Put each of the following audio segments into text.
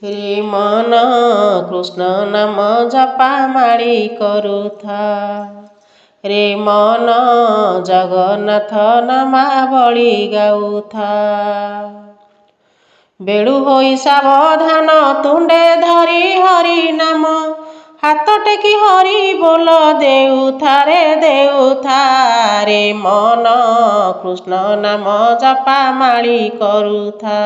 रे मन कृष्ण नाम जपा माड़ी करुथा। रे मन जगन्नाथ नामावली गाउथा। बेड़ु होई सावधान तुंडे धरी हरि नाम, हाथ टेकी हरि बोल देउथा रे देउथा। रे मन कृष्ण नाम जपा माड़ी करुथा।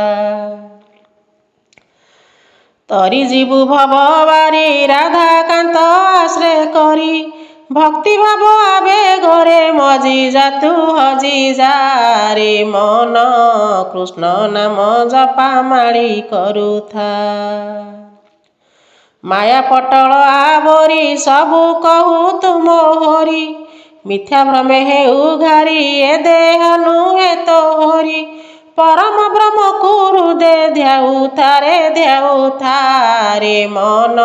तरी जीवु भव बारी राधाकांत आश्रय करी, भक्ति भाव आवेगरे मजी जातु हजी जा। रे मन कृष्ण नाम जपा माड़ी करुथा। माया पटल आवरी सबु कहू तुम हरि, मिथ्या भ्रमे हेउ घारी ए देह नुहे तो हरि। परम ब्रह्म कुरुदे ध्याउथा रे ध्याउथा। रे मन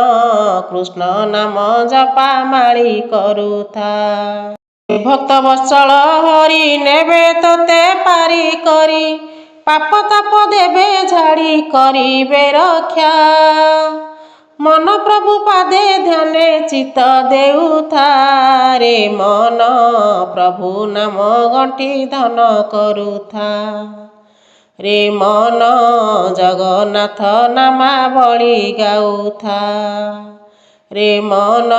कृष्ण नाम जपा माड़ी करुथा। भक्त वत्सल हरि नेबे तोते पारी करी, पाप ताप देबे झाड़ी करिबे रक्षा। मन प्रभु पादे ध्याने चित्त देउथा। रे मन प्रभु नाम गंठी धन करुथा। रे मन जगन्नाथ नामावली गाउथा। रे मन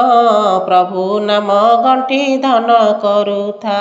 प्रभु नाम गंठी धन करुथा।